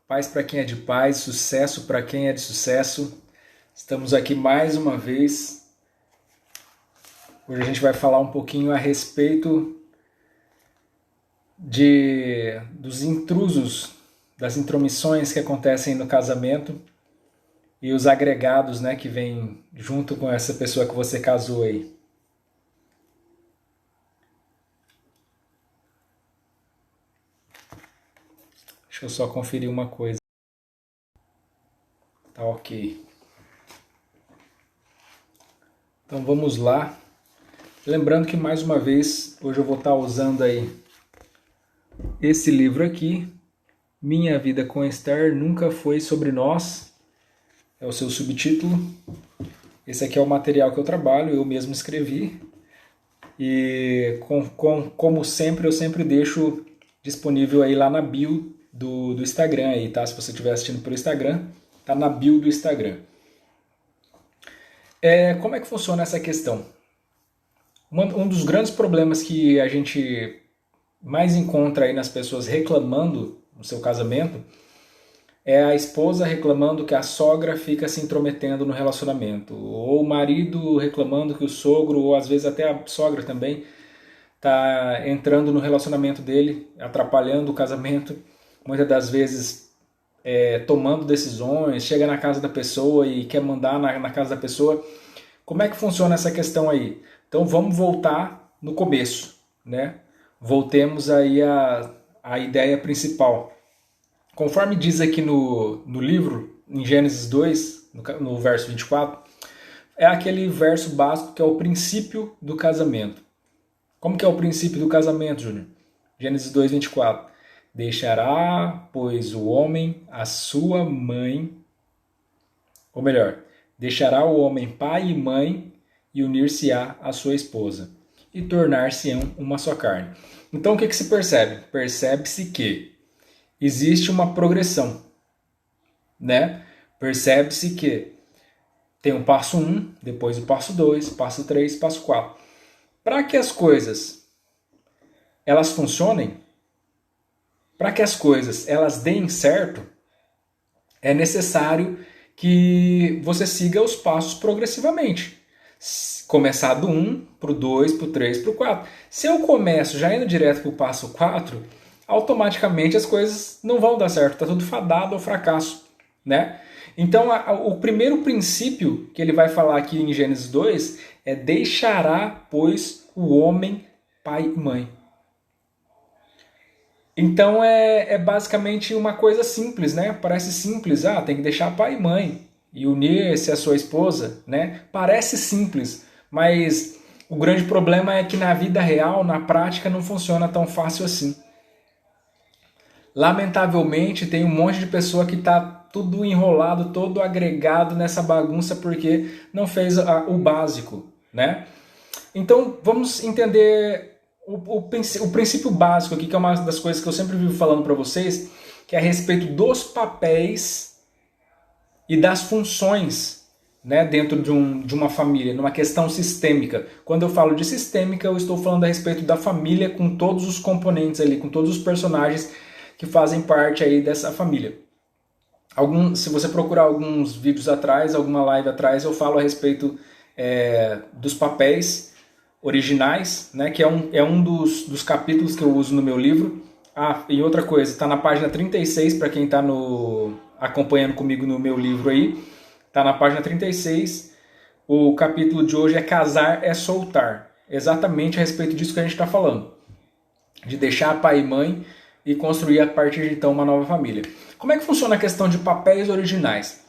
Paz para quem é de paz, sucesso para quem é de sucesso. Estamos aqui mais uma vez. Hoje a gente vai falar um pouquinho a respeito dos intrusos, das intromissões que acontecem no casamento e os agregados, né, que vêm junto com essa pessoa que você casou aí. Deixa eu só conferir uma coisa. Tá ok. Então vamos lá. Lembrando que mais uma vez, hoje eu vou estar usando aí esse livro aqui, Minha Vida com Esther Nunca Foi Sobre Nós, é o seu subtítulo. Esse aqui é o material que eu trabalho, eu mesmo escrevi. E como sempre, eu sempre deixo disponível aí lá na bio do Instagram aí, tá? Se você estiver assistindo pelo Instagram, tá na bio do Instagram. Como é que funciona essa questão? Um dos grandes problemas que a gente mais encontra aí nas pessoas reclamando no seu casamento é a esposa reclamando que a sogra fica se intrometendo no relacionamento, ou o marido reclamando que o sogro, ou às vezes até a sogra também, está entrando no relacionamento dele, atrapalhando o casamento, muitas das vezes tomando decisões, chega na casa da pessoa e quer mandar na casa da pessoa. Como é que funciona essa questão aí? Então vamos voltar no começo, né? Voltemos aí à ideia principal. Conforme diz aqui no livro, em Gênesis 2, no verso 24, é aquele verso básico que é o princípio do casamento. Como que é o princípio do casamento, Júnior? Gênesis 2, 24. Deixará, pois, o homem a sua mãe, ou melhor, deixará o homem pai e mãe e unir-se-á à sua esposa, e tornar-se-ão uma só carne. Então o que se percebe? Percebe-se que existe uma progressão, né? Percebe-se que tem o passo 1, depois o passo 2, passo 3, passo 4. Para que as coisas elas funcionem, para que as coisas elas deem certo, é necessário que você siga os passos progressivamente. Começar do 1 para o 2, para o 3, para o 4. Se eu começo já indo direto para o passo 4, automaticamente as coisas não vão dar certo, está tudo fadado ao fracasso, né? Então o primeiro princípio que ele vai falar aqui em Gênesis 2 é deixará, pois, o homem pai e mãe. Então é basicamente uma coisa simples, né? Parece simples, tem que deixar pai e mãe e unir-se à sua esposa, né? Parece simples, mas o grande problema é que na vida real, na prática, não funciona tão fácil assim. Lamentavelmente, tem um monte de pessoa que está tudo enrolado, todo agregado nessa bagunça porque não fez o básico, né? Então, vamos entender o princípio básico aqui, que é uma das coisas que eu sempre vivo falando para vocês, que é a respeito dos papéis e das funções, né, dentro de uma família, numa questão sistêmica. Quando eu falo de sistêmica, eu estou falando a respeito da família com todos os componentes ali, com todos os personagens que fazem parte aí dessa família. Se você procurar alguns vídeos atrás, alguma live atrás, eu falo a respeito dos papéis originais, né, que é um dos capítulos que eu uso no meu livro. E outra coisa, está na página 36, para quem está acompanhando comigo no meu livro aí, está na página 36, o capítulo de hoje é Casar é Soltar, exatamente a respeito disso que a gente está falando, de deixar pai e mãe e construir a partir de então uma nova família. Como é que funciona a questão de papéis originais?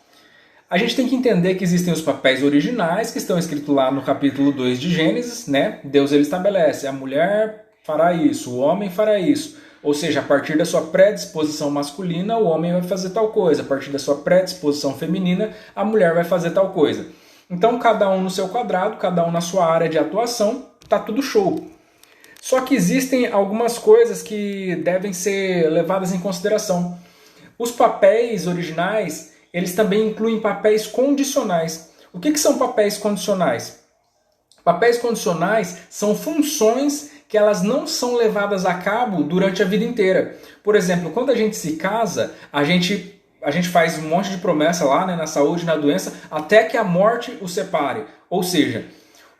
A gente tem que entender que existem os papéis originais que estão escritos lá no capítulo 2 de Gênesis, né? Deus ele estabelece, a mulher fará isso, o homem fará isso. Ou seja, a partir da sua predisposição masculina, o homem vai fazer tal coisa. A partir da sua predisposição feminina, a mulher vai fazer tal coisa. Então, cada um no seu quadrado, cada um na sua área de atuação, tá tudo show. Só que existem algumas coisas que devem ser levadas em consideração. Os papéis originais, eles também incluem papéis condicionais. O que são papéis condicionais? Papéis condicionais são funções que elas não são levadas a cabo durante a vida inteira. Por exemplo, quando a gente se casa, a gente faz um monte de promessa lá, né, na saúde, na doença, até que a morte o separe. Ou seja,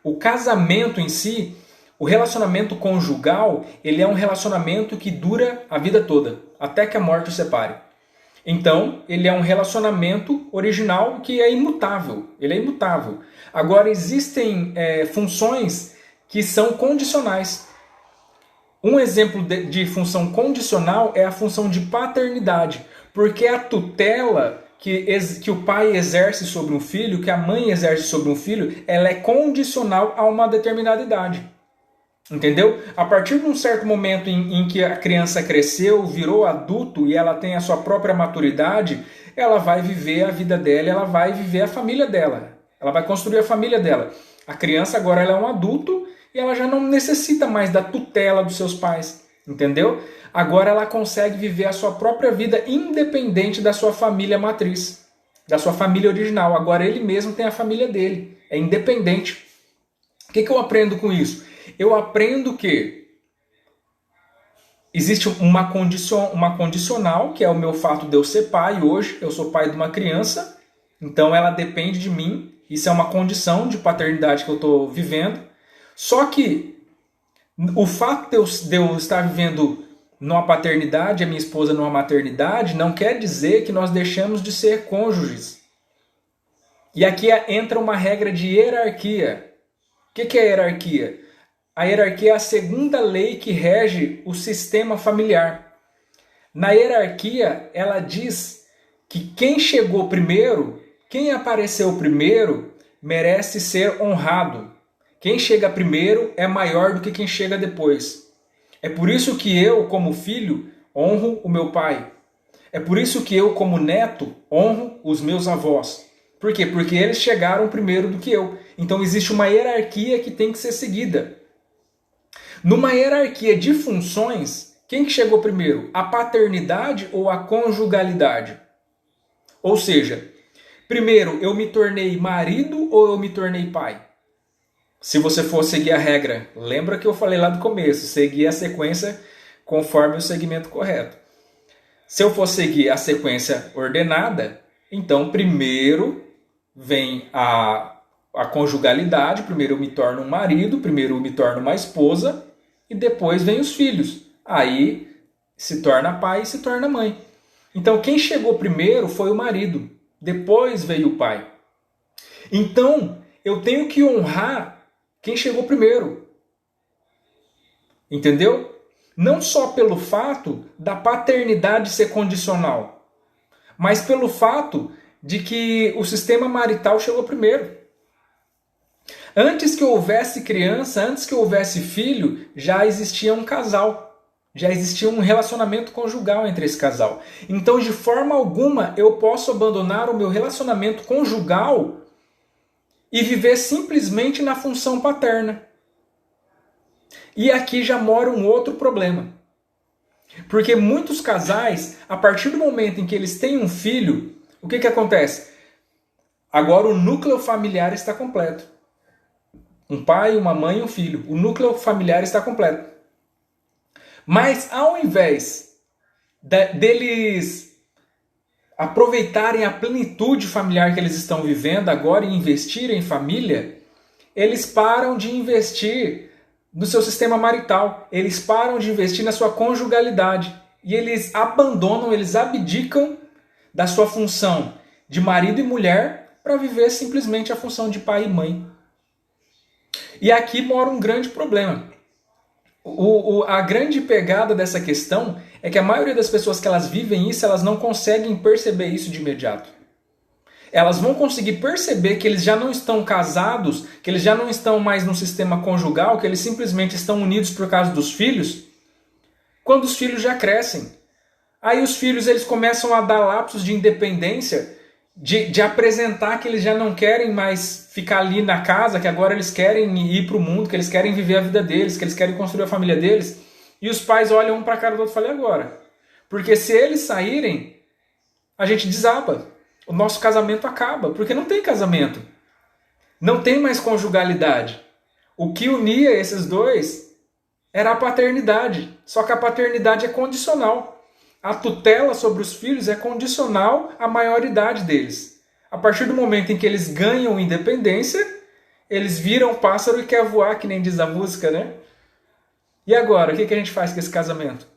o casamento em si, o relacionamento conjugal, ele é um relacionamento que dura a vida toda, até que a morte o separe. Então, ele é um relacionamento original que é imutável. Ele é imutável. Agora, existem funções que são condicionais. Um exemplo de função condicional é a função de paternidade, porque a tutela que o pai exerce sobre um filho, que a mãe exerce sobre um filho, ela é condicional a uma determinada idade. Entendeu? A partir de um certo momento em que a criança cresceu, virou adulto e ela tem a sua própria maturidade, ela vai viver a vida dela, ela vai viver a família dela. Ela vai construir a família dela. A criança agora ela é um adulto e ela já não necessita mais da tutela dos seus pais. Entendeu? Agora ela consegue viver a sua própria vida independente da sua família matriz, da sua família original. Agora ele mesmo tem a família dele. É independente. O que eu aprendo com isso? Eu aprendo que existe uma condicional, que é o meu fato de eu ser pai hoje. Eu sou pai de uma criança, então ela depende de mim. Isso é uma condição de paternidade que eu estou vivendo. Só que o fato de eu estar vivendo numa paternidade, a minha esposa numa maternidade, não quer dizer que nós deixamos de ser cônjuges. E aqui entra uma regra de hierarquia. O que é hierarquia? A hierarquia é a segunda lei que rege o sistema familiar. Na hierarquia, ela diz que quem chegou primeiro, quem apareceu primeiro, merece ser honrado. Quem chega primeiro é maior do que quem chega depois. É por isso que eu, como filho, honro o meu pai. É por isso que eu, como neto, honro os meus avós. Por quê? Porque eles chegaram primeiro do que eu. Então existe uma hierarquia que tem que ser seguida. Numa hierarquia de funções, quem que chegou primeiro? A paternidade ou a conjugalidade? Ou seja, primeiro eu me tornei marido ou eu me tornei pai? Se você for seguir a regra, lembra que eu falei lá do começo, seguir a sequência conforme o segmento correto. Se eu for seguir a sequência ordenada, então primeiro vem a conjugalidade, primeiro eu me torno um marido, primeiro eu me torno uma esposa, e depois vem os filhos. Aí se torna pai e se torna mãe. Então quem chegou primeiro foi o marido. Depois veio o pai. Então eu tenho que honrar quem chegou primeiro. Entendeu? Não só pelo fato da paternidade ser condicional, mas pelo fato de que o sistema marital chegou primeiro. Antes que houvesse criança, antes que houvesse filho, já existia um casal. Já existia um relacionamento conjugal entre esse casal. Então, de forma alguma, eu posso abandonar o meu relacionamento conjugal e viver simplesmente na função paterna. E aqui já mora um outro problema. Porque muitos casais, a partir do momento em que eles têm um filho, o que acontece? Agora o núcleo familiar está completo. Um pai, uma mãe e um filho. O núcleo familiar está completo. Mas ao invés deles aproveitarem a plenitude familiar que eles estão vivendo agora e investirem em família, eles param de investir no seu sistema marital. Eles param de investir na sua conjugalidade. E eles abandonam, eles abdicam da sua função de marido e mulher para viver simplesmente a função de pai e mãe. E aqui mora um grande problema. A grande pegada dessa questão é que a maioria das pessoas que elas vivem isso, elas não conseguem perceber isso de imediato. Elas vão conseguir perceber que eles já não estão casados, que eles já não estão mais no sistema conjugal, que eles simplesmente estão unidos por causa dos filhos, quando os filhos já crescem. Aí os filhos eles começam a dar lapsos de independência, de apresentar que eles já não querem mais ficar ali na casa, que agora eles querem ir para o mundo, que eles querem viver a vida deles, que eles querem construir a família deles. E os pais olham um para a cara do outro e falam, e agora? Porque se eles saírem, a gente desaba. O nosso casamento acaba, porque não tem casamento. Não tem mais conjugalidade. O que unia esses dois Era a paternidade. Só que a paternidade é condicional. A tutela sobre os filhos é condicional à maioridade deles. A partir do momento em que eles ganham independência, eles viram pássaro e quer voar, que nem diz a música, né? E agora, o que a gente faz com esse casamento?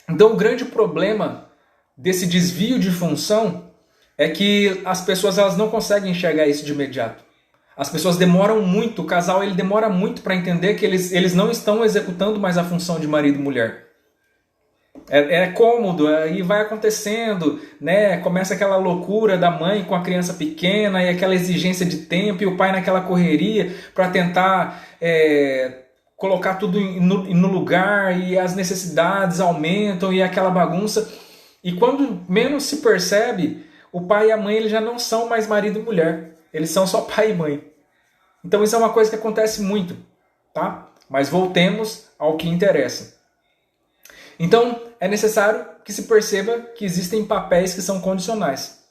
Então, o grande problema desse desvio de função é que as pessoas elas não conseguem enxergar isso de imediato. As pessoas demoram muito, o casal ele demora muito para entender que eles não estão executando mais a função de marido e mulher. É cômodo, aí vai acontecendo, né? Começa aquela loucura da mãe com a criança pequena e aquela exigência de tempo e o pai naquela correria para tentar colocar tudo no lugar e as necessidades aumentam e aquela bagunça. E quando menos se percebe, o pai e a mãe eles já não são mais marido e mulher, eles são só pai e mãe. Então isso é uma coisa que acontece muito, tá? Mas voltemos ao que interessa. Então, é necessário que se perceba que existem papéis que são condicionais.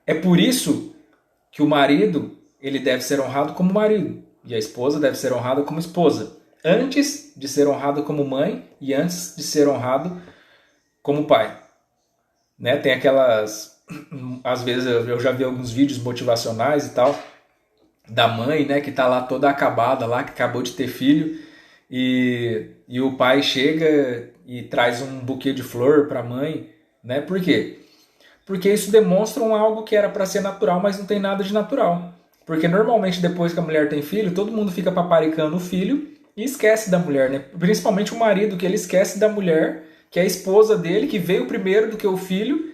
É por isso que o marido ele deve ser honrado como marido e a esposa deve ser honrada como esposa, antes de ser honrado como mãe e antes de ser honrado como pai. Né? Tem aquelas... Às vezes eu já vi alguns vídeos motivacionais e tal, da mãe, né, que está lá toda acabada, lá, que acabou de ter filho, e o pai chega e traz um buquê de flor para a mãe, né? Por quê? Porque isso demonstra algo que era para ser natural, mas não tem nada de natural. Porque normalmente depois que a mulher tem filho, todo mundo fica paparicando o filho e esquece da mulher, né? Principalmente o marido, que ele esquece da mulher, que é a esposa dele, que veio primeiro do que o filho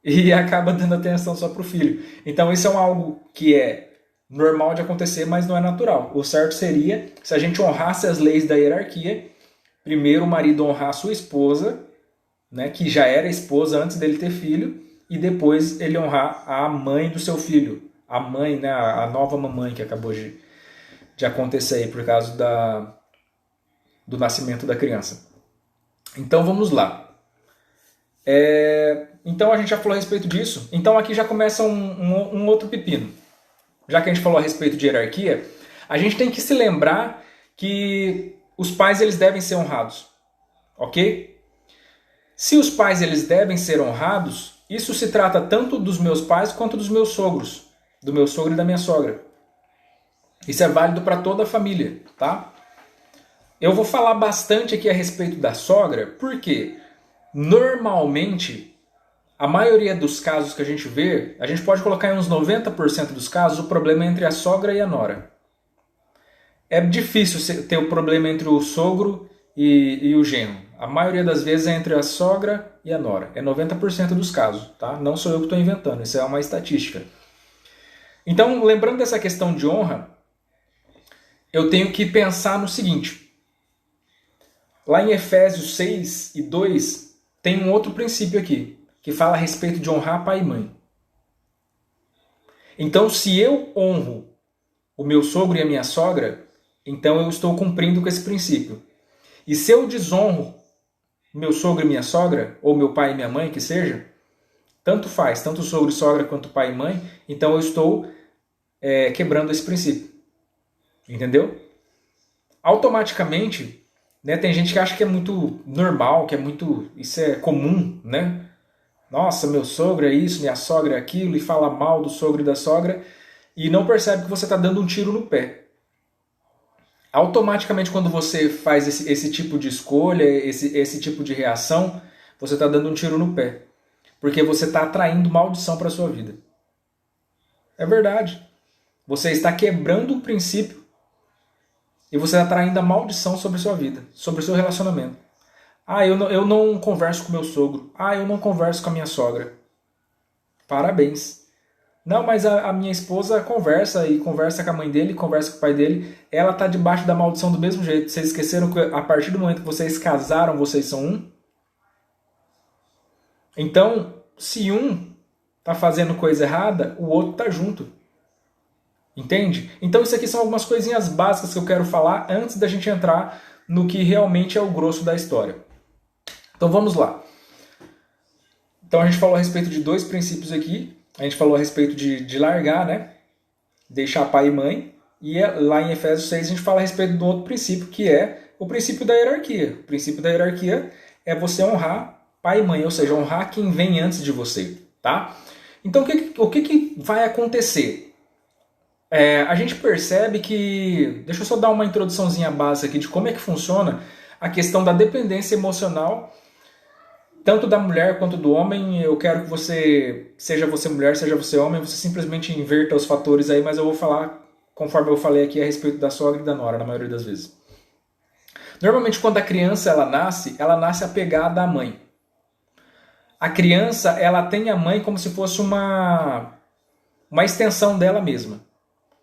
e acaba dando atenção só pro filho. Então isso é algo que é normal de acontecer, mas não é natural. O certo seria, se a gente honrasse as leis da hierarquia, primeiro o marido honrar a sua esposa, né, que já era esposa antes dele ter filho, e depois ele honrar a mãe do seu filho, a mãe, né, a nova mamãe que acabou de acontecer aí por causa do nascimento da criança. Então vamos lá. Então a gente já falou a respeito disso. Então aqui já começa um outro pepino. Já que a gente falou a respeito de hierarquia, a gente tem que se lembrar que os pais eles devem ser honrados, ok? Se os pais eles devem ser honrados, isso se trata tanto dos meus pais quanto dos meus sogros, do meu sogro e da minha sogra. Isso é válido para toda a família, tá? Eu vou falar bastante aqui a respeito da sogra, porque normalmente a maioria dos casos que a gente vê, a gente pode colocar em uns 90% dos casos, o problema é entre a sogra e a nora. É difícil ter o problema entre o sogro e o genro. A maioria das vezes é entre a sogra e a nora. É 90% dos casos, tá? Não sou eu que estou inventando, isso é uma estatística. Então, lembrando dessa questão de honra, eu tenho que pensar no seguinte. Lá em Efésios 6 e 2, tem um outro princípio aqui, que fala a respeito de honrar pai e mãe. Então, se eu honro o meu sogro e a minha sogra, então eu estou cumprindo com esse princípio. E se eu desonro meu sogro e minha sogra, ou meu pai e minha mãe, que seja, tanto faz, tanto sogro e sogra quanto pai e mãe, então eu estou quebrando esse princípio. Entendeu? Automaticamente, né, tem gente que acha que é muito normal, que é muito... Isso é comum, né? Nossa, meu sogro é isso, minha sogra é aquilo, e fala mal do sogro e da sogra, e não percebe que você está dando um tiro no pé. Automaticamente, quando você faz esse tipo de escolha, esse tipo de reação, você está dando um tiro no pé. Porque você está atraindo maldição para a sua vida. É verdade. Você está quebrando o princípio e você está atraindo a maldição sobre a sua vida, sobre o seu relacionamento. Ah, eu não converso com meu sogro. Ah, eu não converso com a minha sogra. Parabéns. Não, mas a minha esposa conversa e conversa com a mãe dele, conversa com o pai dele. Ela está debaixo da maldição do mesmo jeito. Vocês esqueceram que a partir do momento que vocês casaram, vocês são um? Então, se um está fazendo coisa errada, o outro está junto. Entende? Então isso aqui são algumas coisinhas básicas que eu quero falar antes da gente entrar no que realmente é o grosso da história. Então vamos lá. Então a gente falou a respeito de dois princípios aqui. A gente falou a respeito de largar, né? Deixar pai e mãe. E lá em Efésios 6 a gente fala a respeito do outro princípio, que é o princípio da hierarquia. O princípio da hierarquia é você honrar pai e mãe, ou seja, honrar quem vem antes de você, tá? Então o que vai acontecer? A gente percebe que... Deixa eu só dar uma introduçãozinha básica aqui de como é que funciona a questão da dependência emocional, tanto da mulher quanto do homem. Eu quero que seja você mulher, seja você homem, você simplesmente inverta os fatores aí, mas eu vou falar conforme eu falei aqui a respeito da sogra e da nora, na maioria das vezes. Normalmente quando a criança ela nasce apegada à mãe. A criança ela tem a mãe como se fosse uma extensão dela mesma.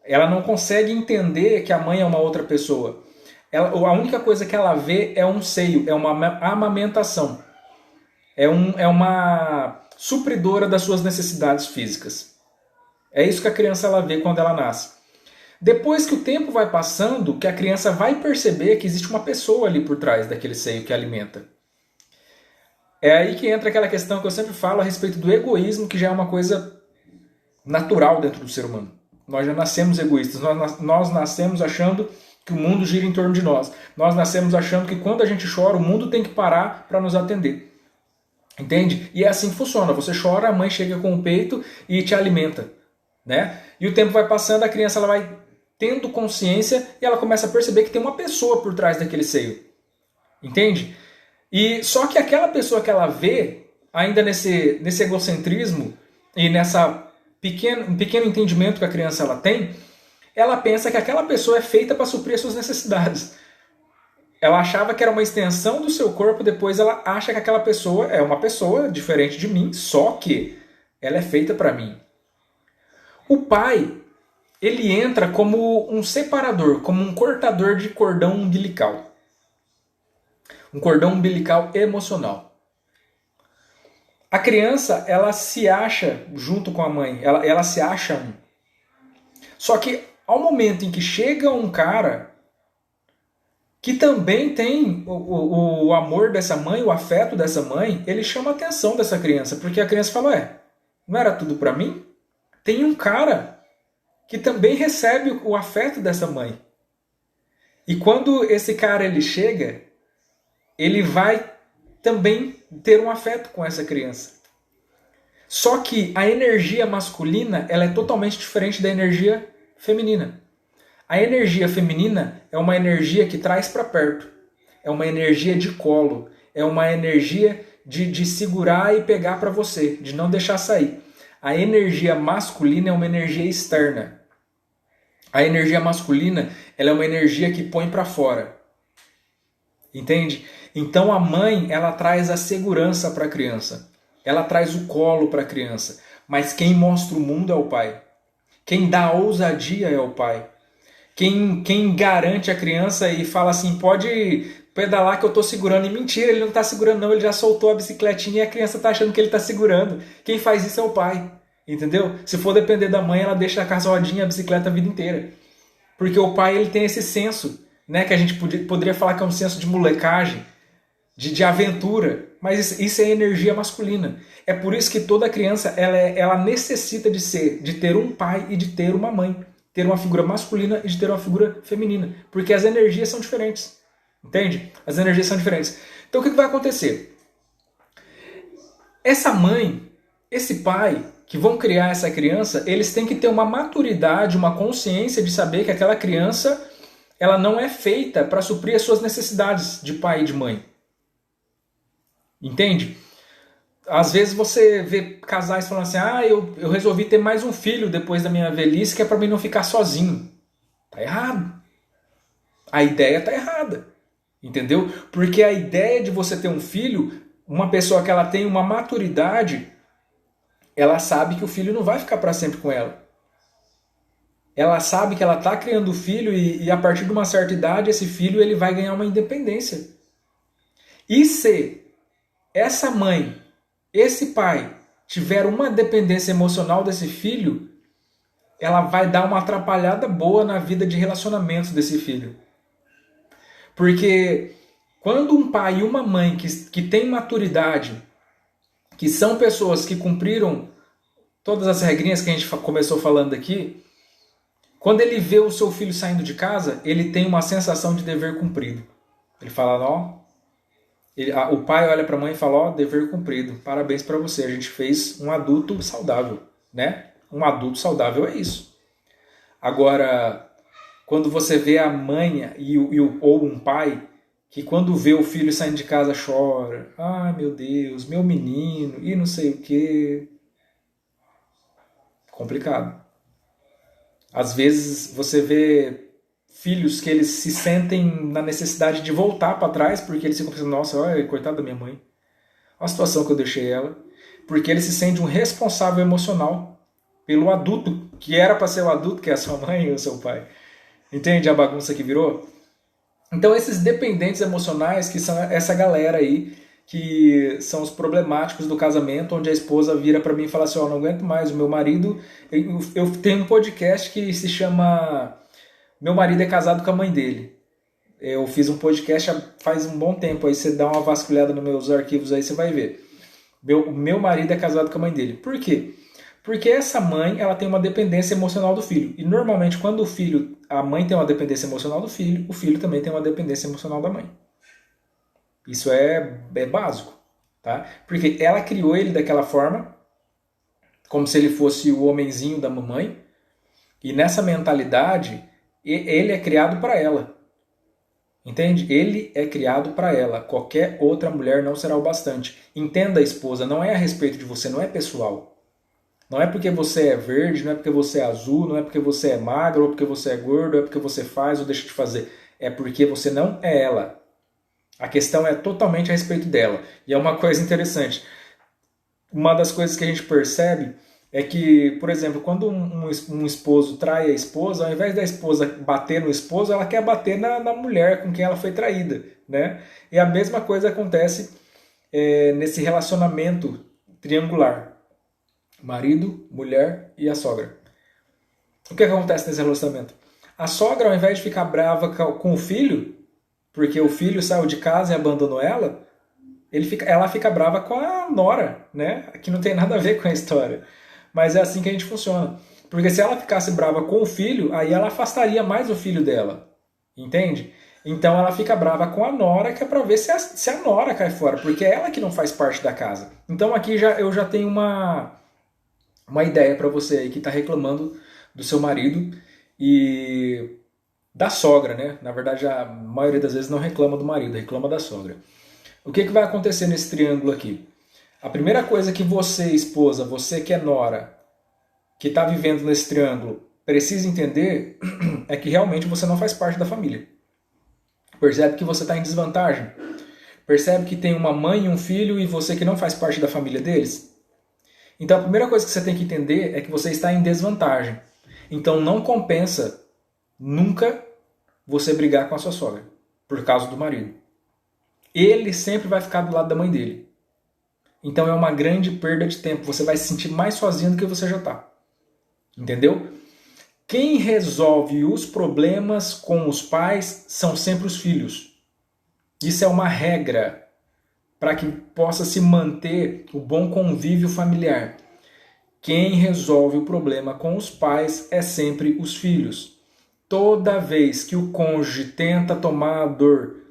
Ela não consegue entender que a mãe é uma outra pessoa. A única coisa que ela vê é um seio, é uma amamentação. É uma supridora das suas necessidades físicas. É isso que a criança ela vê quando ela nasce. Depois que o tempo vai passando, que a criança vai perceber que existe uma pessoa ali por trás daquele seio que alimenta. É aí que entra aquela questão que eu sempre falo a respeito do egoísmo, que já é uma coisa natural dentro do ser humano. Nós já nascemos egoístas, nós nascemos achando que o mundo gira em torno de nós. Nós nascemos achando que quando a gente chora, o mundo tem que parar para nos atender. Entende? E é assim que funciona. Você chora, a mãe chega com o peito e te alimenta, né? E o tempo vai passando, a criança ela vai tendo consciência e ela começa a perceber que tem uma pessoa por trás daquele seio. Entende? E só que aquela pessoa que ela vê, ainda nesse egocentrismo e nessa pequeno entendimento que a criança ela tem, ela pensa que aquela pessoa é feita para suprir as suas necessidades. Ela achava que era uma extensão do seu corpo, depois ela acha que aquela pessoa é uma pessoa diferente de mim, só que ela é feita para mim. O pai, ele entra como um separador, como um cortador de cordão umbilical. Um cordão umbilical emocional. A criança, ela se acha junto com a mãe, ela se acha um. Só que ao momento em que chega um cara que também tem o amor dessa mãe, o afeto dessa mãe, ele chama a atenção dessa criança, porque a criança fala, não era tudo pra mim? Tem um cara que também recebe o afeto dessa mãe. E quando esse cara ele chega, ele vai também ter um afeto com essa criança. Só que a energia masculina ela é totalmente diferente da energia feminina. A energia feminina é uma energia que traz para perto. É uma energia de colo. É uma energia de segurar e pegar para você, de não deixar sair. A energia masculina é uma energia externa. A energia masculina ela é uma energia que põe para fora. Entende? Então a mãe ela traz a segurança para a criança. Ela traz o colo para a criança. Mas quem mostra o mundo é o pai. Quem dá ousadia é o pai. Quem garante a criança e fala assim, pode pedalar que eu estou segurando. E mentira, ele não está segurando não, ele já soltou a bicicletinha e a criança está achando que ele está segurando. Quem faz isso é o pai, entendeu? Se for depender da mãe, ela deixa a casa rodinha, a bicicleta a vida inteira. Porque o pai ele tem esse senso, né, que a gente poderia falar que é um senso de molecagem, de aventura, mas isso é energia masculina. É por isso que toda criança ela necessita de ter um pai e de ter uma mãe. Ter uma figura masculina e de ter uma figura feminina. Porque as energias são diferentes. Entende? As energias são diferentes. Então o que vai acontecer? Essa mãe, esse pai, que vão criar essa criança, eles têm que ter uma maturidade, uma consciência de saber que aquela criança ela não é feita para suprir as suas necessidades de pai e de mãe. Entende? Às vezes você vê casais falando assim, eu resolvi ter mais um filho depois da minha velhice, que é para mim não ficar sozinho. Tá errado. A ideia tá errada. Entendeu? Porque a ideia de você ter um filho, uma pessoa que ela tem uma maturidade, ela sabe que o filho não vai ficar para sempre com ela. Ela sabe que ela tá criando o filho e a partir de uma certa idade esse filho ele vai ganhar uma independência. E se essa mãe, esse pai, tiver uma dependência emocional desse filho, ela vai dar uma atrapalhada boa na vida de relacionamentos desse filho. Porque quando um pai e uma mãe que tem maturidade, que são pessoas que cumpriram todas as regrinhas que a gente começou falando aqui, Quando ele vê o seu filho saindo de casa, ele tem uma sensação de dever cumprido. Ele fala, ó, o pai olha para a mãe e fala, ó, dever cumprido, parabéns para você, a gente fez um adulto saudável, né? Um adulto saudável é isso. Agora, quando você vê a mãe ou um pai que quando vê o filho saindo de casa chora, ai meu Deus, meu menino, e não sei o que, complicado. Às vezes você vê filhos que eles se sentem na necessidade de voltar para trás, porque eles ficam pensando, nossa, olha, coitada da minha mãe, olha a situação que eu deixei ela, porque ele se sente um responsável emocional pelo adulto, que era para ser o adulto, que é a sua mãe ou o seu pai. Entende a bagunça que virou? Então esses dependentes emocionais, que são essa galera aí, que são os problemáticos do casamento, onde a esposa vira para mim e fala assim, ó, não aguento mais, o meu marido... Eu tenho um podcast que se chama Meu Marido é Casado com a Mãe Dele. Eu fiz um podcast faz um bom tempo, aí você dá uma vasculhada nos meus arquivos aí, você vai ver. Meu marido é casado com a mãe dele. Por quê? Porque essa mãe, ela tem uma dependência emocional do filho. E normalmente quando a mãe tem uma dependência emocional do filho, o filho também tem uma dependência emocional da mãe. Isso é básico, tá? Porque ela criou ele daquela forma, como se ele fosse o homenzinho da mamãe, e nessa mentalidade, ele é criado para ela. Entende? Ele é criado para ela. Qualquer outra mulher não será o bastante. Entenda, esposa, não é a respeito de você, não é pessoal. Não é porque você é verde, não é porque você é azul, não é porque você é magro, ou porque você é gordo, é porque você faz ou deixa de fazer. É porque você não é ela. A questão é totalmente a respeito dela. E é uma coisa interessante. Uma das coisas que a gente percebe é que, por exemplo, quando um esposo trai a esposa, ao invés da esposa bater no esposo, ela quer bater na mulher com quem ela foi traída, né? E a mesma coisa acontece nesse relacionamento triangular. Marido, mulher e a sogra. O que acontece nesse relacionamento? A sogra, ao invés de ficar brava com o filho, porque o filho saiu de casa e abandonou ela, ela fica brava com a nora, né? Que não tem nada a ver com a história. Mas é assim que a gente funciona. Porque se ela ficasse brava com o filho, aí ela afastaria mais o filho dela. Entende? Então ela fica brava com a nora, que é pra ver se a nora cai fora, porque é ela que não faz parte da casa. Então aqui eu já tenho uma ideia para você aí que está reclamando do seu marido e da sogra, né? Na verdade, a maioria das vezes não reclama do marido, reclama da sogra. O que vai acontecer nesse triângulo aqui? A primeira coisa que você, esposa, você que é nora, que está vivendo nesse triângulo, precisa entender é que realmente você não faz parte da família. Percebe que você está em desvantagem. Percebe que tem uma mãe e um filho e você que não faz parte da família deles. Então a primeira coisa que você tem que entender é que você está em desvantagem. Então não compensa nunca você brigar com a sua sogra por causa do marido. Ele sempre vai ficar do lado da mãe dele. Então é uma grande perda de tempo. Você vai se sentir mais sozinho do que você já está. Entendeu? Quem resolve os problemas com os pais são sempre os filhos. Isso é uma regra para que possa se manter o bom convívio familiar. Quem resolve o problema com os pais é sempre os filhos. Toda vez que o cônjuge tenta tomar a dor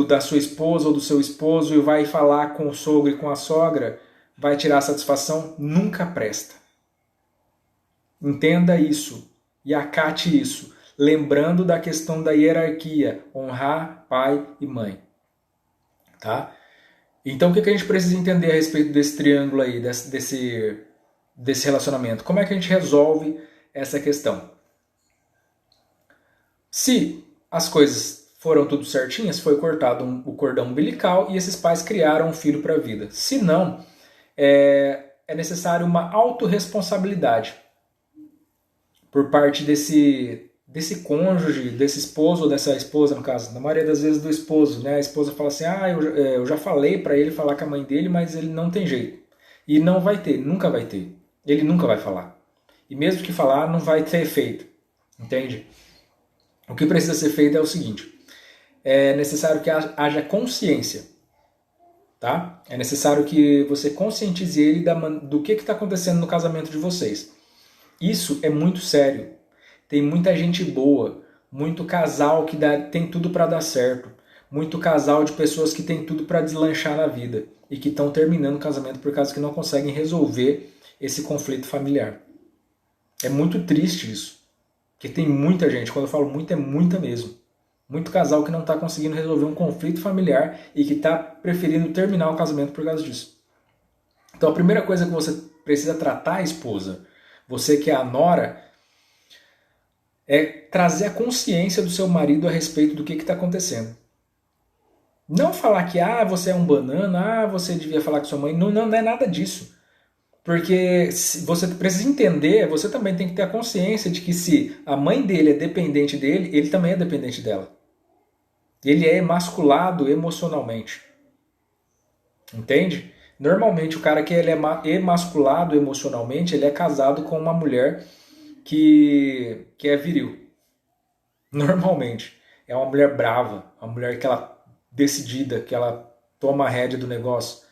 da sua esposa ou do seu esposo e vai falar com o sogro e com a sogra, vai tirar satisfação, nunca presta. Entenda isso e acate isso, lembrando da questão da hierarquia, honrar pai e mãe. Tá? Então o que a gente precisa entender a respeito desse triângulo aí, desse relacionamento? Como é que a gente resolve essa questão? Se as coisas foram tudo certinhas, foi cortado o cordão umbilical e esses pais criaram um filho para a vida. Se não, é necessário uma autorresponsabilidade por parte desse cônjuge, desse esposo ou dessa esposa, no caso, na maioria das vezes do esposo, né? A esposa fala assim, eu já falei para ele falar com a mãe dele, mas ele não tem jeito. E não vai ter, nunca vai ter. Ele nunca vai falar. E mesmo que falar, não vai ter efeito. Entende? O que precisa ser feito é o seguinte, é necessário que haja consciência. Tá? É necessário que você conscientize ele do que está acontecendo no casamento de vocês. Isso é muito sério. tem muita gente boa, muito casal que tem tudo para dar certo, muito casal de pessoas que tem tudo para deslanchar na vida e que estão terminando o casamento por causa que não conseguem resolver esse conflito familiar. É muito triste isso, porque tem muita gente, quando eu falo muito, é muita mesmo. Muito casal que não está conseguindo resolver um conflito familiar e que está preferindo terminar o casamento por causa disso. Então a primeira coisa que você precisa tratar, esposa, você que é a nora, é trazer a consciência do seu marido a respeito do que está acontecendo. Não falar que você é um banana, você devia falar com sua mãe. Não, não é nada disso. Porque você precisa entender, você também tem que ter a consciência de que se a mãe dele é dependente dele, ele também é dependente dela. Ele é emasculado emocionalmente. Entende? Normalmente o cara que ele é emasculado emocionalmente, ele é casado com uma mulher que é viril. Normalmente. É uma mulher brava, uma mulher que ela decidida, que ela toma a rédea do negócio.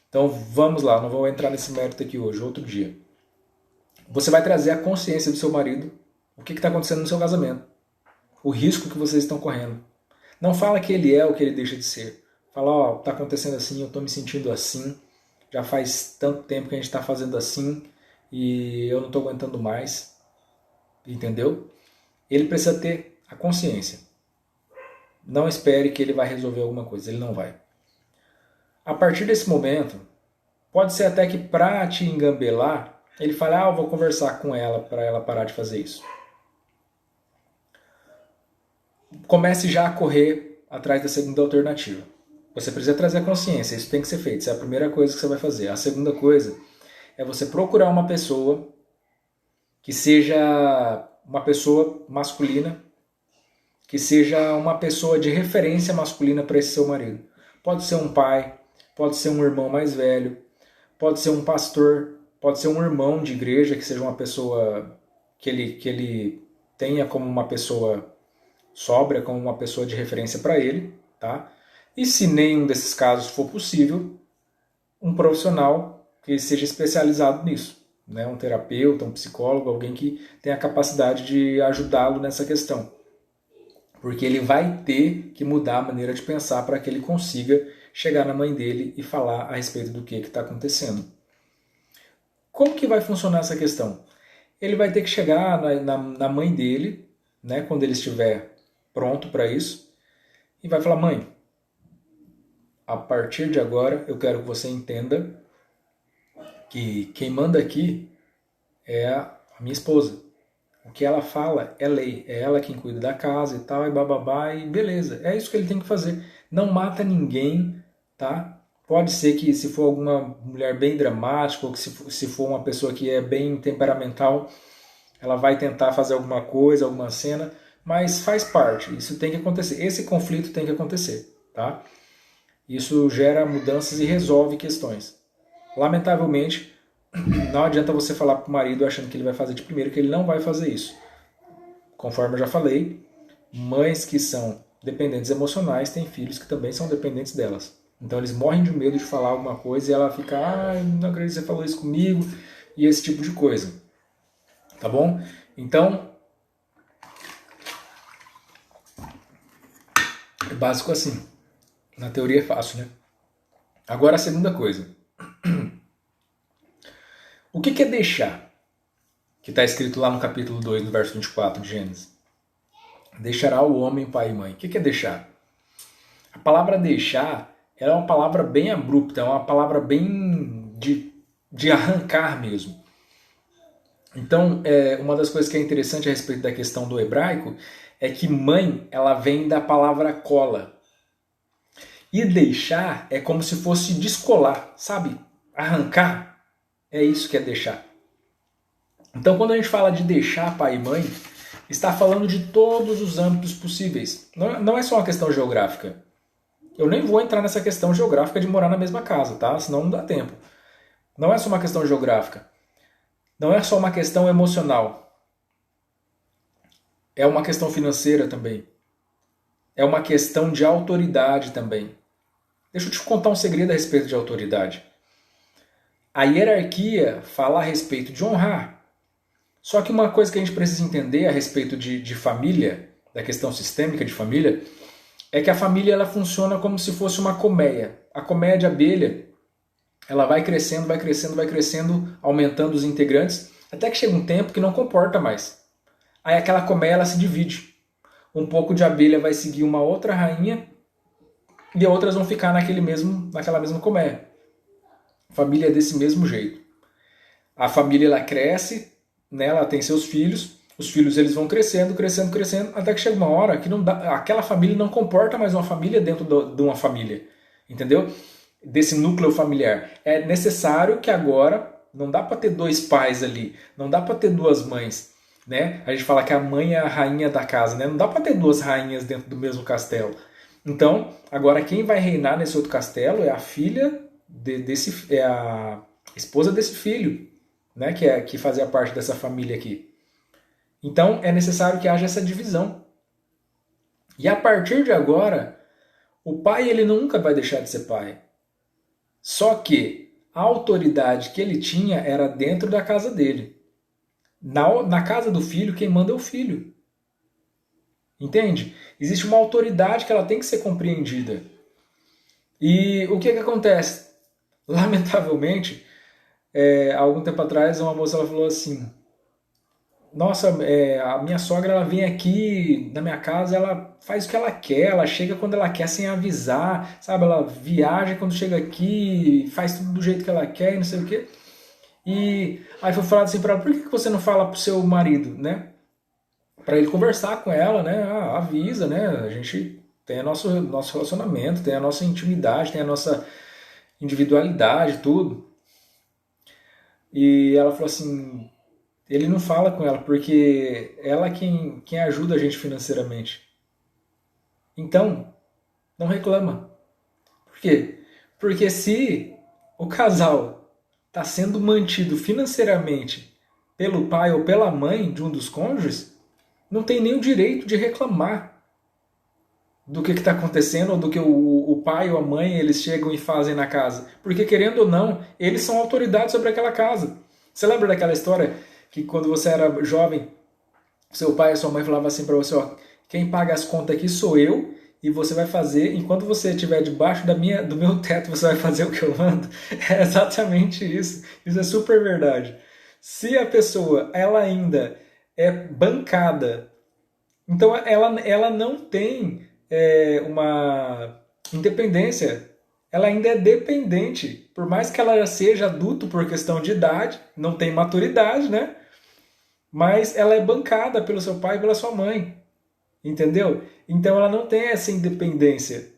Então vamos lá, não vou entrar nesse mérito aqui hoje, outro dia. Você vai trazer a consciência do seu marido, o que está acontecendo no seu casamento, o risco que vocês estão correndo. Não fala que ele é o que ele deixa de ser. Fala, está acontecendo assim, eu estou me sentindo assim, já faz tanto tempo que a gente está fazendo assim e eu não estou aguentando mais. Entendeu? Ele precisa ter a consciência. Não espere que ele vai resolver alguma coisa, ele não vai. A partir desse momento, pode ser até que para te engambelar, ele fale, eu vou conversar com ela para ela parar de fazer isso. Comece já a correr atrás da segunda alternativa. Você precisa trazer a consciência, isso tem que ser feito, isso é a primeira coisa que você vai fazer. A segunda coisa é você procurar uma pessoa que seja uma pessoa masculina, que seja uma pessoa de referência masculina para esse seu marido. Pode ser um pai, pode ser um irmão mais velho, pode ser um pastor, pode ser um irmão de igreja, que seja uma pessoa que ele tenha como uma pessoa sóbria, como uma pessoa de referência para ele, tá? E se nenhum desses casos for possível, um profissional que seja especializado nisso, né? Um terapeuta, um psicólogo, alguém que tenha a capacidade de ajudá-lo nessa questão. Porque ele vai ter que mudar a maneira de pensar para que ele consiga chegar na mãe dele e falar a respeito do que está acontecendo. Como que vai funcionar essa questão? Ele vai ter que chegar na mãe dele, né, quando ele estiver pronto para isso, e vai falar, mãe, a partir de agora eu quero que você entenda que quem manda aqui é a minha esposa. O que ela fala é lei, é ela quem cuida da casa e tal, e bababá, e beleza. É isso que ele tem que fazer. Não mata ninguém, tá? Pode ser que se for alguma mulher bem dramática, ou que se for uma pessoa que é bem temperamental, ela vai tentar fazer alguma coisa, alguma cena, mas faz parte, isso tem que acontecer. Esse conflito tem que acontecer, tá? Isso gera mudanças e resolve questões. Lamentavelmente, não adianta você falar para o marido achando que ele vai fazer de primeiro, que ele não vai fazer isso. Conforme eu já falei, mães que são dependentes emocionais têm filhos que também são dependentes delas. Então eles morrem de medo de falar alguma coisa e ela fica, não acredito que você falou isso comigo, e esse tipo de coisa. Tá bom? Então, é básico assim. Na teoria é fácil, né? Agora a segunda coisa. O que é deixar? Que está escrito lá no capítulo 2, no verso 24 de Gênesis. Deixará o homem pai e mãe. O que é deixar? A palavra deixar ela é uma palavra bem abrupta, é uma palavra bem de arrancar mesmo. Então, uma das coisas que é interessante a respeito da questão do hebraico é que mãe, ela vem da palavra cola. E deixar é como se fosse descolar, sabe? Arrancar. É isso que é deixar. Então, quando a gente fala de deixar pai e mãe, está falando de todos os âmbitos possíveis. Não é só uma questão geográfica. Eu nem vou entrar nessa questão geográfica de morar na mesma casa, tá? Senão não dá tempo. Não é só uma questão geográfica. Não é só uma questão emocional. É uma questão financeira também. É uma questão de autoridade também. Deixa eu te contar um segredo a respeito de autoridade. A hierarquia fala a respeito de honrar. Só que uma coisa que a gente precisa entender a respeito de família, da questão sistêmica de família, é que a família ela funciona como se fosse uma colmeia. A colmeia de abelha, ela vai crescendo, vai crescendo, vai crescendo, aumentando os integrantes, até que chega um tempo que não comporta mais. Aí aquela colmeia ela se divide. Um pouco de abelha vai seguir uma outra rainha e outras vão ficar naquela mesma colmeia. A família é desse mesmo jeito. A família ela cresce, né, ela tem seus filhos, os filhos eles vão crescendo, crescendo, crescendo, até que chega uma hora que não dá, aquela família não comporta mais uma família dentro de uma família, entendeu? Desse núcleo familiar. É necessário que agora, não dá para ter dois pais ali, não dá para ter duas mães, né? A gente fala que a mãe é a rainha da casa, né? Não dá para ter duas rainhas dentro do mesmo castelo. Então, agora quem vai reinar nesse outro castelo é a filha é a esposa desse filho, né? Que fazia parte dessa família aqui. Então, é necessário que haja essa divisão. E a partir de agora, o pai ele nunca vai deixar de ser pai. Só que a autoridade que ele tinha era dentro da casa dele. Na casa do filho, quem manda é o filho. Entende? Existe uma autoridade que ela tem que ser compreendida. E o que acontece? Lamentavelmente, há algum tempo atrás, uma moça ela falou assim: nossa, a minha sogra ela vem aqui na minha casa, ela faz o que ela quer, ela chega quando ela quer sem avisar, sabe? Ela viaja quando chega aqui, faz tudo do jeito que ela quer e não sei o quê. E aí foi falado assim para ela: por que você não fala pro seu marido, né? Para ele conversar com ela, né? Ah, avisa, né? A gente tem o nosso relacionamento, tem a nossa intimidade, tem a nossa individualidade, tudo. E ela falou assim: ele não fala com ela, porque ela é quem ajuda a gente financeiramente. Então, não reclama. Por quê? Porque se o casal está sendo mantido financeiramente pelo pai ou pela mãe de um dos cônjuges, não tem nem o direito de reclamar do que está acontecendo ou do que o pai ou a mãe eles chegam e fazem na casa. Porque, querendo ou não, eles são autoridades sobre aquela casa. Você lembra daquela história que quando você era jovem, seu pai e sua mãe falavam assim para você: ó, quem paga as contas aqui sou eu e você vai fazer, enquanto você estiver debaixo do meu teto, você vai fazer o que eu mando? É exatamente isso. Isso é super verdade. Se a pessoa ela ainda é bancada, então ela não tem uma independência, ela ainda é dependente. Por mais que ela seja adulto por questão de idade, não tem maturidade, né? Mas ela é bancada pelo seu pai e pela sua mãe, entendeu? Então ela não tem essa independência.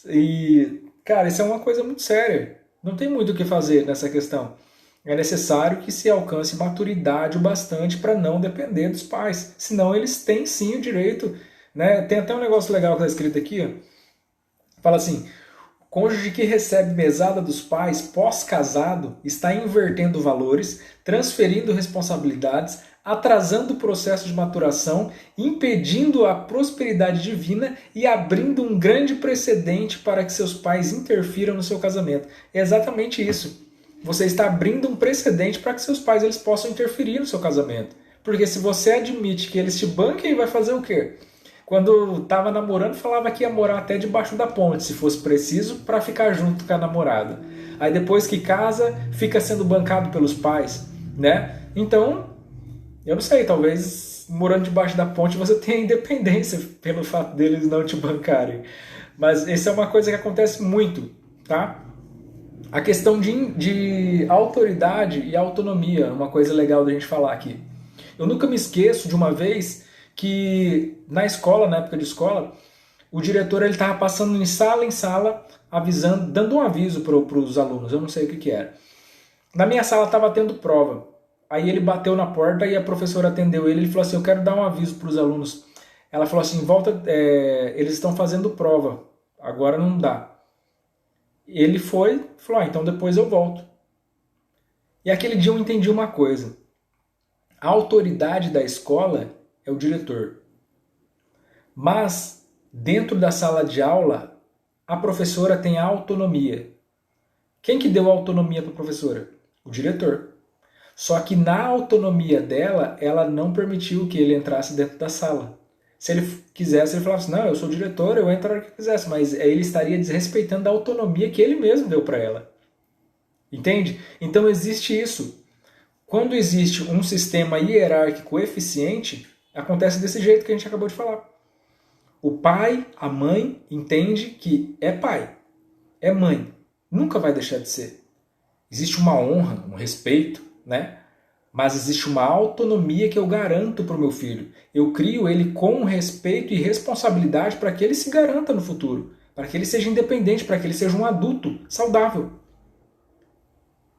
E, cara, isso é uma coisa muito séria. Não tem muito o que fazer nessa questão. É necessário que se alcance maturidade o bastante para não depender dos pais. Senão eles têm sim o direito, né? Tem até um negócio legal que está escrito aqui, ó. Fala assim: cônjuge que recebe mesada dos pais pós-casado está invertendo valores, transferindo responsabilidades, atrasando o processo de maturação, impedindo a prosperidade divina e abrindo um grande precedente para que seus pais interfiram no seu casamento. É exatamente isso. Você está abrindo um precedente para que seus pais eles possam interferir no seu casamento. Porque se você admite que eles te banquem, vai fazer o quê? Quando estava namorando, falava que ia morar até debaixo da ponte, se fosse preciso, para ficar junto com a namorada. Aí depois que casa, fica sendo bancado pelos pais, né? Então, eu não sei, talvez morando debaixo da ponte você tenha independência pelo fato deles não te bancarem. Mas essa é uma coisa que acontece muito, tá? A questão de autoridade e autonomia, uma coisa legal da gente falar aqui. Eu nunca me esqueço de uma vez que na escola, na época de escola, o diretor ele estava passando em sala, avisando, dando um aviso para os alunos, eu não sei o que era. Na minha sala estava tendo prova. Aí ele bateu na porta e a professora atendeu ele. Ele falou assim: eu quero dar um aviso para os alunos. Ela falou assim: volta, eles estão fazendo prova, agora não dá. Ele foi, falou: então depois eu volto. E aquele dia eu entendi uma coisa: a autoridade da escola é o diretor. Mas dentro da sala de aula, a professora tem autonomia. Quem que deu autonomia para a professora? O diretor. Só que na autonomia dela, ela não permitiu que ele entrasse dentro da sala. Se ele quisesse, ele falava assim, não, eu sou diretor, eu entro a hora que eu quisesse, mas ele estaria desrespeitando a autonomia que ele mesmo deu para ela. Entende? Então existe isso. Quando existe um sistema hierárquico eficiente, acontece desse jeito que a gente acabou de falar. O pai, a mãe, entende que é pai, é mãe, nunca vai deixar de ser. Existe uma honra, um respeito, né? Mas existe uma autonomia que eu garanto para o meu filho. Eu crio ele com respeito e responsabilidade para que ele se garanta no futuro, para que ele seja independente, para que ele seja um adulto saudável.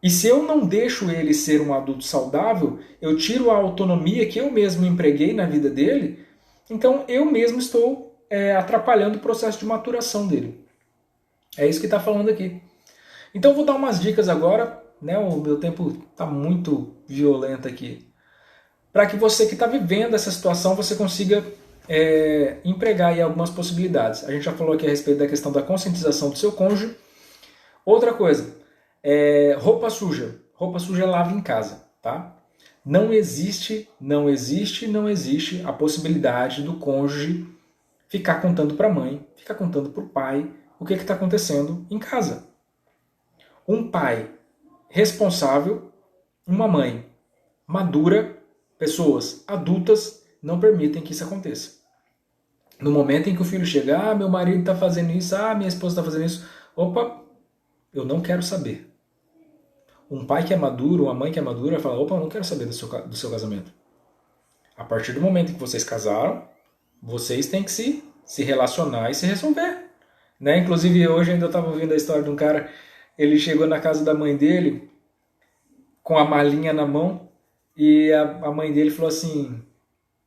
E se eu não deixo ele ser um adulto saudável, eu tiro a autonomia que eu mesmo empreguei na vida dele, então eu mesmo estou atrapalhando o processo de maturação dele. É isso que está falando aqui. Então eu vou dar umas dicas agora, né? O meu tempo está muito violento aqui, para que você que está vivendo essa situação, você consiga empregar aí algumas possibilidades. A gente já falou aqui a respeito da questão da conscientização do seu cônjuge. Outra coisa, roupa suja. Roupa suja lava em casa, tá? Não existe a possibilidade do cônjuge ficar contando para a mãe, ficar contando para o pai o que está acontecendo em casa. Um pai responsável, uma mãe madura, pessoas adultas não permitem que isso aconteça. No momento em que o filho chega, meu marido está fazendo isso, minha esposa está fazendo isso, opa, eu não quero saber. Um pai que é maduro, uma mãe que é madura, fala, opa, eu não quero saber do seu casamento. A partir do momento em que vocês casaram, vocês têm que se relacionar e se resolver. Né? Inclusive, hoje ainda eu estava ouvindo a história de um cara, ele chegou na casa da mãe dele, com a malinha na mão, e a mãe dele falou assim,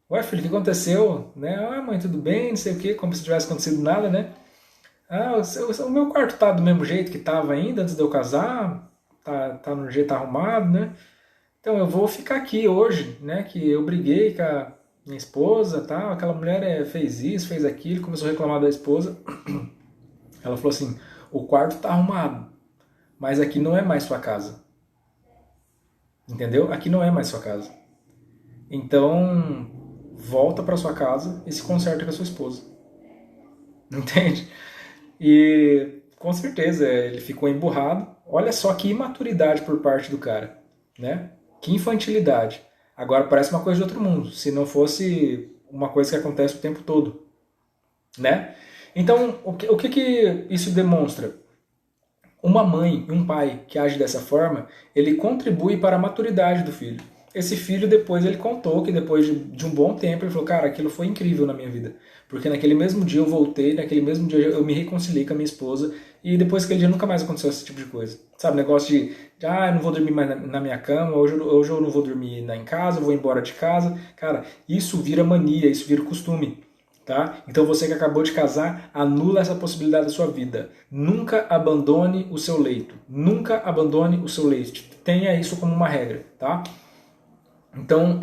ué filho, o que aconteceu? Né? Mãe, tudo bem, não sei o quê, como se tivesse acontecido nada, né? O meu quarto tá do mesmo jeito que estava ainda, antes de eu casar, tá no jeito arrumado, né? Então eu vou ficar aqui hoje, né? Que eu briguei com a minha esposa, tá? Aquela mulher fez isso, fez aquilo, começou a reclamar da esposa. Ela falou assim, o quarto tá arrumado, mas aqui não é mais sua casa. Entendeu? Aqui não é mais sua casa. Então, volta para sua casa e se conserta com a sua esposa. Entende? E com certeza ele ficou emburrado. Olha só que imaturidade por parte do cara, né? Que infantilidade. Agora parece uma coisa de outro mundo, se não fosse uma coisa que acontece o tempo todo, né? Então, o que isso demonstra? Uma mãe e um pai que age dessa forma, ele contribui para a maturidade do filho. Esse filho depois ele contou que depois de um bom tempo ele falou, cara, aquilo foi incrível na minha vida. Porque naquele mesmo dia eu voltei, naquele mesmo dia eu me reconciliei com a minha esposa e depois daquele dia nunca mais aconteceu esse tipo de coisa. Sabe, negócio de eu não vou dormir mais na minha cama, hoje eu não vou dormir em casa, eu vou embora de casa. Cara, isso vira mania, isso vira costume. Tá? Então você que acabou de casar, anula essa possibilidade da sua vida. Nunca abandone o seu leito. Nunca abandone o seu leito. Tenha isso como uma regra, tá? Então,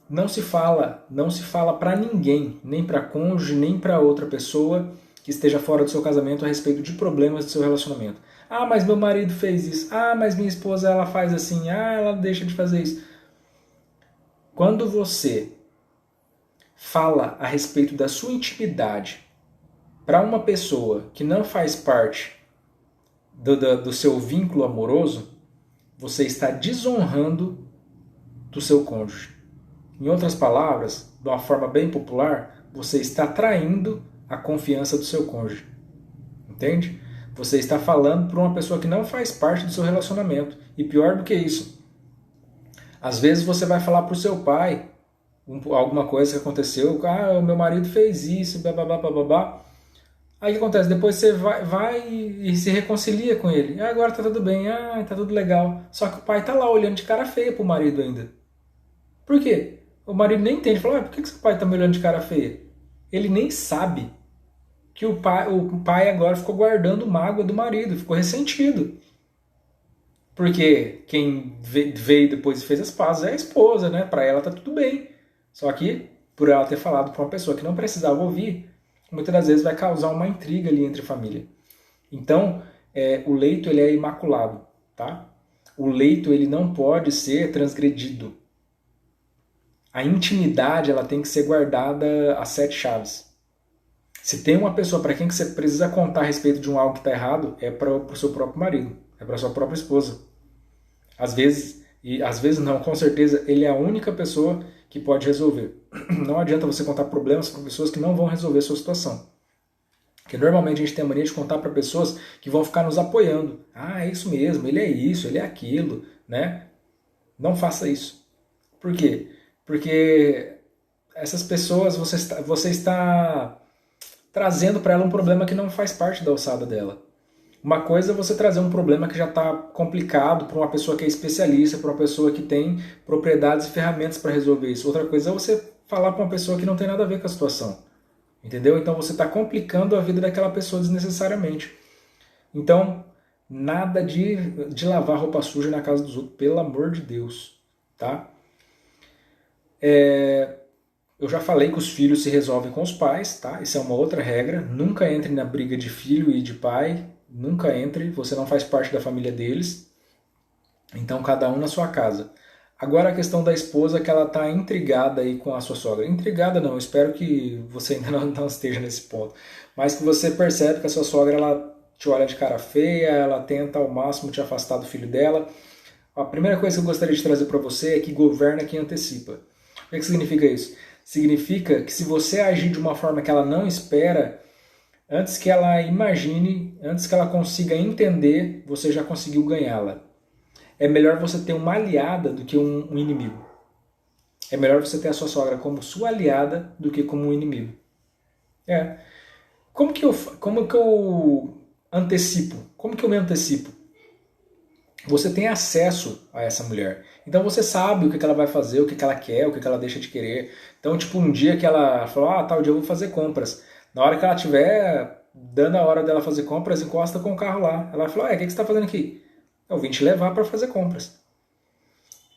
não se fala para ninguém, nem para cônjuge, nem para outra pessoa que esteja fora do seu casamento a respeito de problemas do seu relacionamento. Mas meu marido fez isso. Mas minha esposa ela faz assim. Ela deixa de fazer isso. Quando você fala a respeito da sua intimidade para uma pessoa que não faz parte do seu vínculo amoroso, você está desonrando do seu cônjuge. Em outras palavras, de uma forma bem popular, você está traindo a confiança do seu cônjuge. Entende? Você está falando para uma pessoa que não faz parte do seu relacionamento. E pior do que isso, às vezes você vai falar para o seu pai alguma coisa que aconteceu, o meu marido fez isso, babá. Aí o que acontece? Depois você vai e se reconcilia com ele. Agora tá tudo bem, tá tudo legal. Só que o pai tá lá olhando de cara feia pro marido ainda. Por quê? O marido nem entende, fala, por que seu pai tá me olhando de cara feia? Ele nem sabe que o pai agora ficou guardando mágoa do marido, ficou ressentido. Porque quem veio depois e fez as pazes é a esposa, né? Pra ela tá tudo bem. Só que, por ela ter falado para uma pessoa que não precisava ouvir, muitas das vezes vai causar uma intriga ali entre a família. Então, o leito ele é imaculado, tá? O leito ele não pode ser transgredido. A intimidade ela tem que ser guardada às 7 chaves. Se tem uma pessoa para quem que você precisa contar a respeito de algo que está errado, é para o seu próprio marido, é para a sua própria esposa. Às vezes, e às vezes não, com certeza, ele é a única pessoa que pode resolver. Não adianta você contar problemas para pessoas que não vão resolver a sua situação. Porque normalmente a gente tem a mania de contar para pessoas que vão ficar nos apoiando. Ah, é isso mesmo, ele é isso, ele é aquilo, né? Não faça isso. Por quê? Porque essas pessoas, você está trazendo para ela um problema que não faz parte da alçada dela. Uma coisa é você trazer um problema que já está complicado para uma pessoa que é especialista, para uma pessoa que tem propriedades e ferramentas para resolver isso. Outra coisa é você falar para uma pessoa que não tem nada a ver com a situação. Entendeu? Então você está complicando a vida daquela pessoa desnecessariamente. Então, nada de lavar roupa suja na casa dos outros, pelo amor de Deus. Tá? Eu já falei que os filhos se resolvem com os pais, tá? Isso é uma outra regra. Nunca entre na briga de filho e de pai. Nunca entre, você não faz parte da família deles. Então, cada um na sua casa. Agora a questão da esposa, que ela está intrigada aí com a sua sogra. Intrigada não, espero que você ainda não esteja nesse ponto. Mas que você percebe que a sua sogra ela te olha de cara feia, ela tenta ao máximo te afastar do filho dela. A primeira coisa que eu gostaria de trazer para você é que governa quem antecipa. O que significa isso? Significa que se você agir de uma forma que ela não espera, antes que ela imagine, antes que ela consiga entender, você já conseguiu ganhá-la. É melhor você ter uma aliada do que um inimigo. É melhor você ter a sua sogra como sua aliada do que como um inimigo. Como que eu antecipo? Como que eu me antecipo? Você tem acesso a essa mulher. Então você sabe o que ela vai fazer, o que ela quer, o que ela deixa de querer. Então, tipo, um dia que ela falou, tal dia eu vou fazer compras. Na hora que ela estiver dando a hora dela fazer compras, encosta com o carro lá. Ela falou, o que você está fazendo aqui? Eu vim te levar para fazer compras.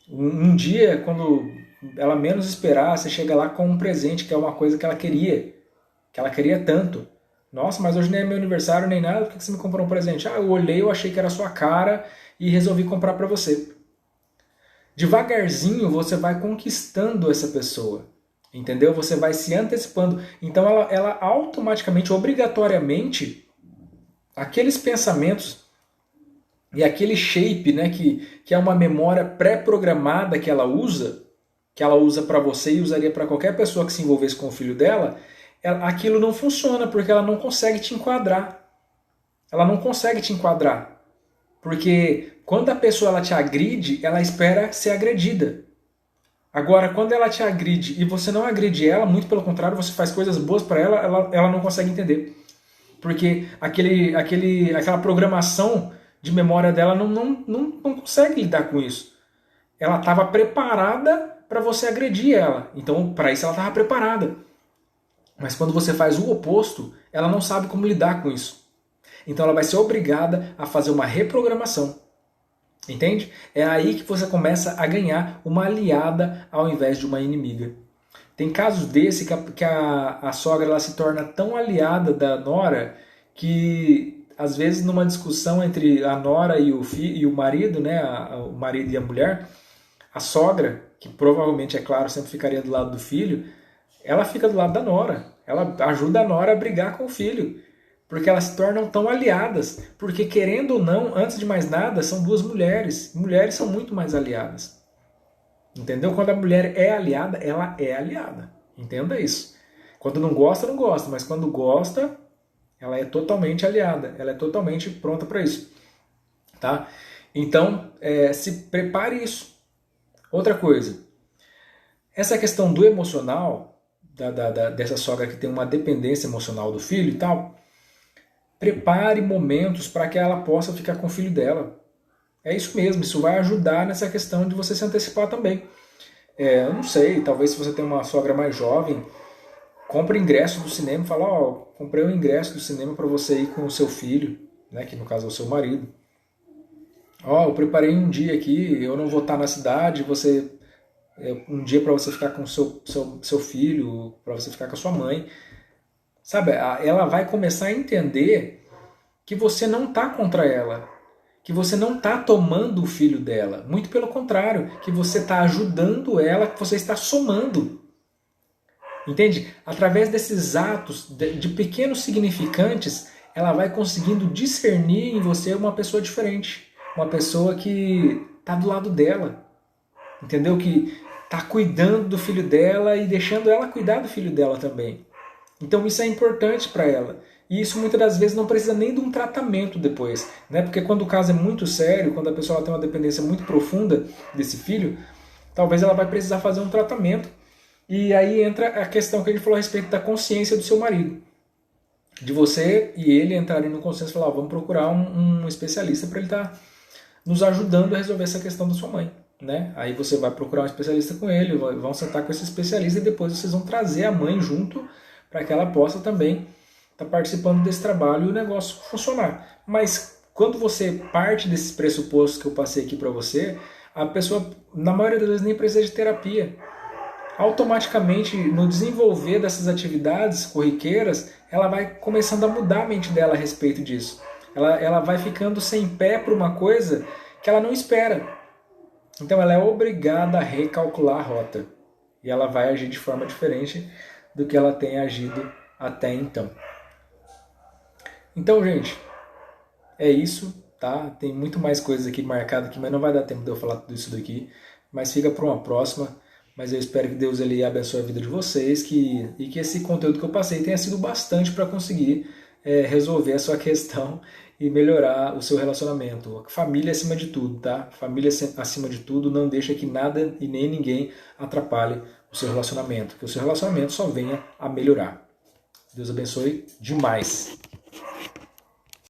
Um dia, quando ela menos esperar, você chega lá com um presente, que é uma coisa que ela queria tanto. Nossa, mas hoje nem é meu aniversário nem nada, por que você me comprou um presente? Eu olhei, eu achei que era a sua cara e resolvi comprar para você. Devagarzinho você vai conquistando essa pessoa, entendeu? Você vai se antecipando. Então ela automaticamente, obrigatoriamente, aqueles pensamentos e aquele shape, né, que é uma memória pré-programada que ela usa para você e usaria para qualquer pessoa que se envolvesse com o filho dela, aquilo não funciona porque ela não consegue te enquadrar. Ela não consegue te enquadrar. Porque quando a pessoa ela te agride, ela espera ser agredida. Agora, quando ela te agride e você não agride ela, muito pelo contrário, você faz coisas boas para ela não consegue entender. Porque aquela programação de memória dela não consegue lidar com isso. Ela estava preparada para você agredir ela. Então, para isso ela estava preparada. Mas quando você faz o oposto, ela não sabe como lidar com isso. Então ela vai ser obrigada a fazer uma reprogramação. Entende? É aí que você começa a ganhar uma aliada ao invés de uma inimiga. Tem casos desse que a sogra ela se torna tão aliada da nora que, às vezes, numa discussão entre a nora e o marido, né, o marido e a mulher, a sogra, que provavelmente, é claro, sempre ficaria do lado do filho, ela fica do lado da nora. Ela ajuda a nora a brigar com o filho. Porque elas se tornam tão aliadas. Porque, querendo ou não, antes de mais nada, são duas mulheres. Mulheres são muito mais aliadas. Entendeu? Quando a mulher é aliada, ela é aliada. Entenda isso. Quando não gosta, não gosta. Mas quando gosta, ela é totalmente aliada. Ela é totalmente pronta para isso. Tá? Então, se prepare isso. Outra coisa. Essa questão do emocional, dessa sogra que tem uma dependência emocional do filho e tal, prepare momentos para que ela possa ficar com o filho dela. É isso mesmo, isso vai ajudar nessa questão de você se antecipar também. Eu não sei, talvez se você tem uma sogra mais jovem, compre ingresso do cinema e fala, comprei um ingresso do cinema para você ir com o seu filho, né, que no caso é o seu marido. Eu preparei um dia aqui, eu não vou estar na cidade, um dia para você ficar com o seu filho, para você ficar com a sua mãe. Sabe, ela vai começar a entender que você não está contra ela, que você não está tomando o filho dela. Muito pelo contrário, que você está ajudando ela, que você está somando. Entende? Através desses atos de pequenos significantes, ela vai conseguindo discernir em você uma pessoa diferente. Uma pessoa que está do lado dela. Entendeu? Que está cuidando do filho dela e deixando ela cuidar do filho dela também. Então isso é importante para ela. E isso muitas das vezes não precisa nem de um tratamento depois. Né? Porque quando o caso é muito sério, quando a pessoa tem uma dependência muito profunda desse filho, talvez ela vai precisar fazer um tratamento. E aí entra a questão que a gente falou a respeito da consciência do seu marido. De você e ele entrarem no consenso e falar, vamos procurar um especialista para ele estar nos ajudando a resolver essa questão da sua mãe. Né? Aí você vai procurar um especialista com ele, vão sentar com esse especialista e depois vocês vão trazer a mãe junto para que ela possa também estar participando desse trabalho e o negócio funcionar. Mas quando você parte desses pressupostos que eu passei aqui para você, a pessoa, na maioria das vezes, nem precisa de terapia. Automaticamente, no desenvolver dessas atividades corriqueiras, ela vai começando a mudar a mente dela a respeito disso. Ela vai ficando sem pé para uma coisa que ela não espera. Então ela é obrigada a recalcular a rota. E ela vai agir de forma diferente do que ela tem agido até então. Então, gente, é isso, tá? Tem muito mais coisas aqui marcadas aqui, mas não vai dar tempo de eu falar tudo isso daqui. Mas fica para uma próxima. Mas eu espero que Deus ele abençoe a vida de vocês e que esse conteúdo que eu passei tenha sido bastante para conseguir resolver a sua questão e melhorar o seu relacionamento. Família acima de tudo, tá? Família acima de tudo, não deixa que nada e nem ninguém atrapalhe o seu relacionamento, que o seu relacionamento só venha a melhorar. Deus abençoe demais.